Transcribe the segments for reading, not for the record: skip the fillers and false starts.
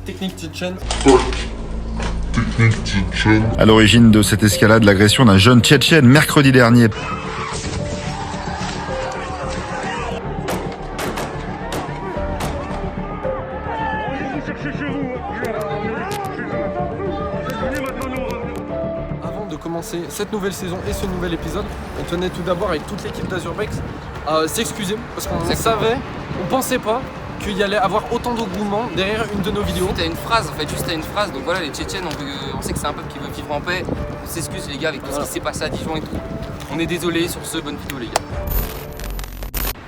Technique Tchétchène. À l'origine de cette escalade, l'agression d'un jeune Tchétchène mercredi dernier. Avant de commencer cette nouvelle saison et ce nouvel épisode, on tenait tout d'abord avec toute l'équipe d'Azurbex à s'excuser parce qu'on savait, on pensait pas qu'il y allait avoir autant d'engouement derrière une de nos vidéos. Juste à une phrase, en fait, juste à une phrase. Donc voilà, les Tchétchènes, on sait que c'est un peuple qui veut vivre en paix. On s'excuse les gars avec tout ce qui s'est passé à Dijon et tout. On est désolé sur ce, bonne vidéo les gars.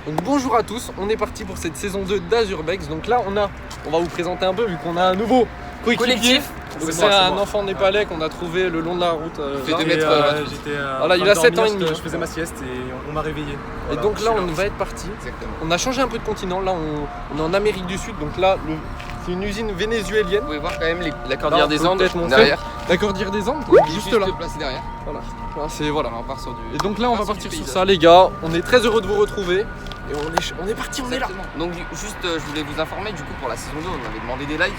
Donc bonjour à tous, on est parti pour cette saison 2 d'Azurbex. Donc là on va vous présenter un peu vu qu'on a un nouveau collectif. Donc c'est un enfant népalais qu'on a trouvé le long de la route. Il fait 2 mètres. Voilà, il a 7 ans et demi. Je faisais ma sieste et on m'a réveillé. Et donc là on va être parti. Exactement. On a changé un peu de continent, là on est en Amérique du Sud. Donc là c'est une usine vénézuélienne. Vous pouvez voir quand même la cordillère des Là, on Andes peut peut-être montrer. derrière. La cordillère des Andes, juste là. Placé derrière. Voilà. Là, c'est voilà. On part sur du. Et donc là on va part partir du sur paysage. ça les gars. On est très heureux de vous retrouver. Et on est parti, on est là. Exactement. Donc juste je voulais vous informer du coup pour la saison 2 on avait demandé des likes.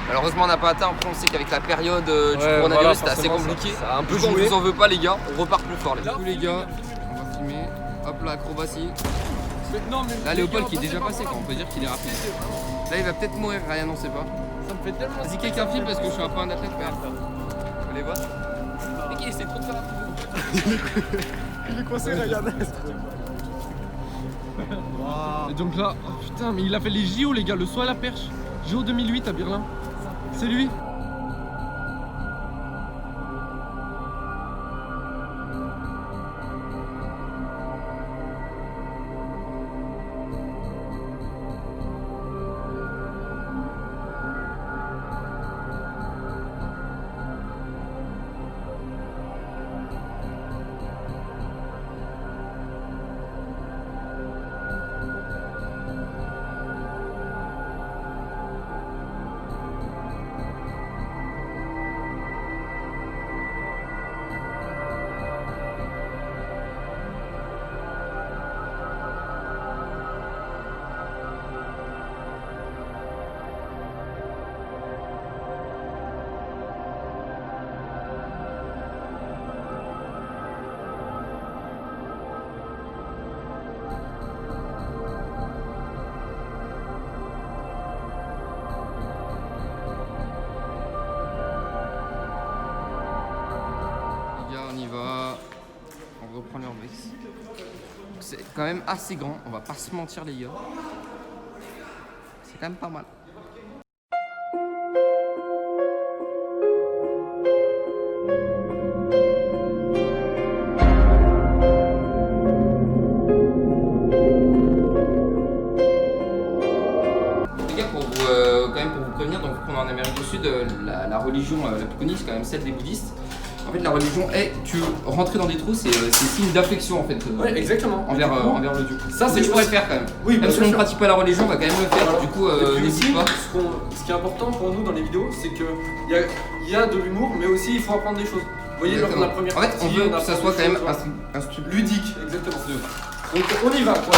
Malheureusement on n'a pas atteint, après on sait qu'avec la période du coronavirus voilà, c'était assez forcément, compliqué. ça a un peu Du coup, on joué. vous en veut pas les gars, on repart plus fort les gars. Du coup les gars, on va filmer, hop là acrobatie. Là Léopold qui est déjà passé quoi, on peut dire qu'il est rapide. Là il va peut-être mourir, Ryan on sait pas. Ça me fait tellement. Vas-y quelqu'un filme parce que je suis un peu un athlète merde. Vous les voir. Mais qui essaie trop de faire un peu. Il est coincé, regarde. Et donc là, oh putain, mais il a fait les JO les gars, le saut à la perche. JO 2008 à Berlin. C'est lui. Les gars on y va, on reprend leur base. C'est quand même assez grand, on va pas se mentir les gars. C'est quand même pas mal. Les gars pour vous, quand même pour vous prévenir, donc qu'on est en Amérique du Sud, la religion la plus connue c'est quand même celle des bouddhistes. En fait la religion est que rentrer dans des trous c'est signe d'affection en fait Ouais, exactement. envers le dieu. Ça, c'est tu pourrais le faire quand même. Oui, Même si on ne pratique pas la religion, on va quand même le faire. Voilà. Du coup, Et puis n'hésite aussi, pas. ce qui est important pour nous dans les vidéos, c'est qu'il y a de l'humour, mais aussi il faut apprendre des choses. Vous voyez, lors de la première En fait, partie, on veut que apprend ça des soit quand même choses, un truc ludique, exactement. Donc on y va quoi. On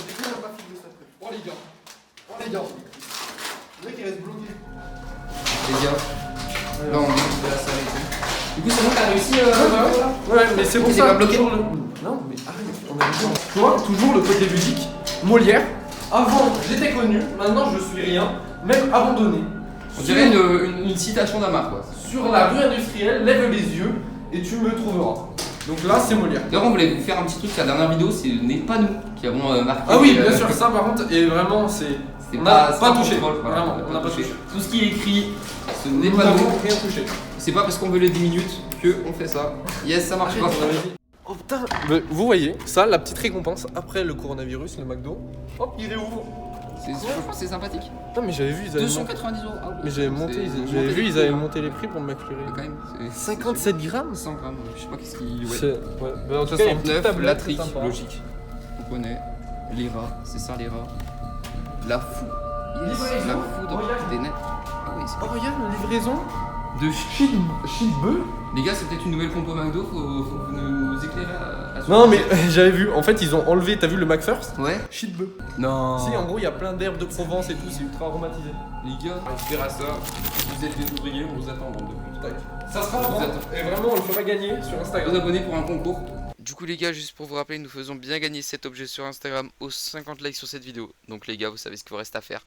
découvre un film de ça. Oh les gars. Oh les gars. Le mec il reste bloqué. les gars. Là, on est de la salle et tout. Du coup, c'est bon, t'as réussi Ouais, mais c'est pour T'es ça. pas bloqué. toujours Non, mais arrête, on a besoin. Tu vois, toujours le côté ludique. Molière. Avant, j'étais connu, maintenant je suis rien, même abandonné. On dirait une citation d'Amar, quoi. Sur la rue industrielle, lève les yeux et tu me trouveras. Donc là, c'est Molière. D'ailleurs, on voulait vous faire un petit truc. La dernière vidéo, ce n'est pas nous qui avons marqué. Ah oui, bien sûr, ça par contre, et vraiment, c'est. C'est On n'a c'est pas touché. contrôle, voilà. Vraiment, on n'a pas touché. Tout ce qui est écrit, ce n'est Nous pas nous. n'avons rien touché. C'est pas parce qu'on veut les 10 minutes qu'on fait ça. Yes, ça marche pas. Oh putain. Mais vous voyez, ça, la petite récompense après le coronavirus, le McDo. Hop, il réouvre. Franchement, c'est sympathique. Putain, mais j'avais vu, ils avaient. 290 €. Ah oui. Mais j'avais monté, C'est- j'avais vu, ils avaient hein. monté les prix pour me McFlurry. Mais quand même, c'est 57 grammes 100 grammes. Je sais pas qu'est-ce qui. C'est. Ouais. Ouais. Bah, en tout cas, il y a une petite 69, tablette, la trique, c'est sympa. logique. On connaît. Les rats, c'est ça les rats. La fou. Yes, Livraison, la foudre regarde. des nets. Ah oui, c'est Oh, regarde, la livraison de Chilbeu Les gars, c'est peut-être une nouvelle compo McDo, faut que vous nous éclairez à ce Non sujet. mais j'avais vu, en fait ils ont enlevé, t'as vu le McFirst? Ouais. Shit bœuf. Non. Si en gros il y a plein d'herbes de Provence et tout, c'est ultra aromatisé. Les gars, inspirez à ça. Si vous êtes des ouvriers, on vous attend, bande de putes. Ça sera Vous avant. attend. Et vraiment on le fera gagner sur Vous Instagram. abonnez pour un concours. Du coup les gars, juste pour vous rappeler, nous faisons bien gagner cet objet sur Instagram aux 50 likes sur cette vidéo. Donc les gars, vous savez ce qu'il vous reste à faire.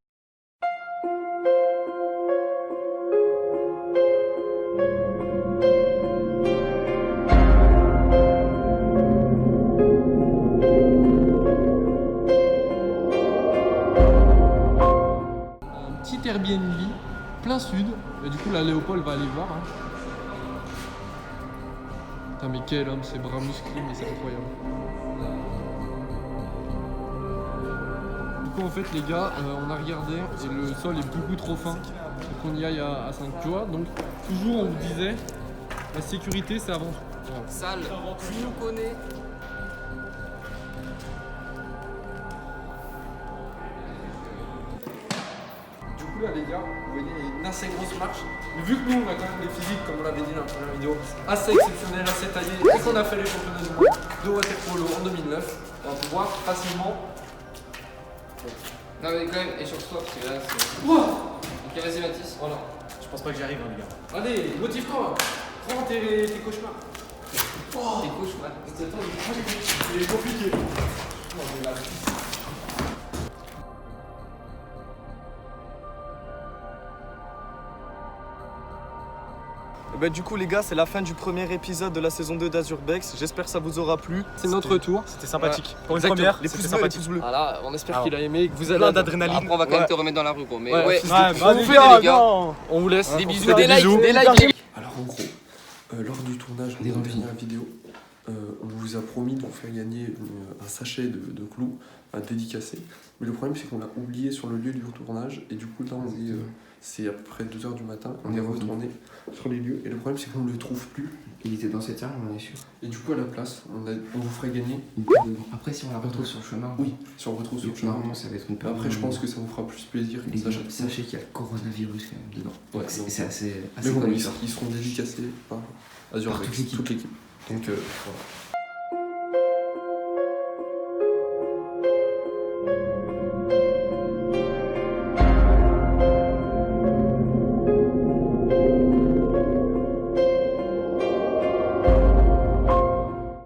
Un petit Airbnb plein sud. Et du coup là Léopold va aller voir. Hein. Putain mais quel homme, c'est bras musclés mais c'est incroyable. Du coup en fait les gars, on a regardé et le sol est beaucoup trop fin pour qu'on y aille à 5 tu vois. Donc toujours on vous disait la sécurité c'est avant tout. Voilà. Sale, tu nous connais. Du coup là les gars, vous voyez il y a une assez grosse marche. Mais vu que nous on a quand même des physiques comme on l'avait dit dans la première vidéo, assez exceptionnelles, assez taillées, et qu'on a fait les championnats du monde de water polo en 2009, on va pouvoir facilement. Non mais quand même, échauffe-toi parce que là c'est. Wow. Ok, vas-y Mathis. Voilà. Je pense pas que j'y arrive, hein, les gars. Allez, motive-toi. Prends tes cauchemars. T'es cauchemar. Il est compliqué. Non, mais là, Bah, du coup, les gars, c'est la fin du premier épisode de la saison 2 d'Azurbex. J'espère que ça vous aura plu. c'est notre tour. C'était sympathique. Pour une Exactement. première, Les c'était pouces bleus, les sympathique. pouces bleus. Voilà, on espère Alors, qu'il a aimé, que vous allez plein d'adrénaline. Après on va quand même Ouais. te remettre dans la rue gros. Mais Ouais, ouais, fils Ouais, de- bah, vous faites, les gars. non. On vous laisse. des On bisous, se fait des likes, bisous. des likes. Alors en gros, lors du tournage de Des la envies. dernière vidéo, on vous a promis de vous faire gagner un sachet de clous à dédicacer. Mais le problème c'est qu'on l'a oublié sur le lieu du tournage et du coup là on est, c'est à peu près 2h du matin, on est retourné sur les lieux et le problème c'est qu'on ne le trouve plus. Il était dans cette salle, on en est sûr. Et du coup à la place, on vous ferait gagner. Une paire de gants. Après, si on la retrouve sur le chemin, Oui, si on retrouve sur le chemin. normalement ça va être une paire de Après je gants. pense que ça vous fera plus plaisir que Les le gars, sachet. sachez qu'il y a le coronavirus quand même dedans. Ouais, C'est donc, c'est assez mais bon, connu ça. ils seront dédicacés par Azure Par toute Vex, l'équipe. toute l'équipe. Donc voilà.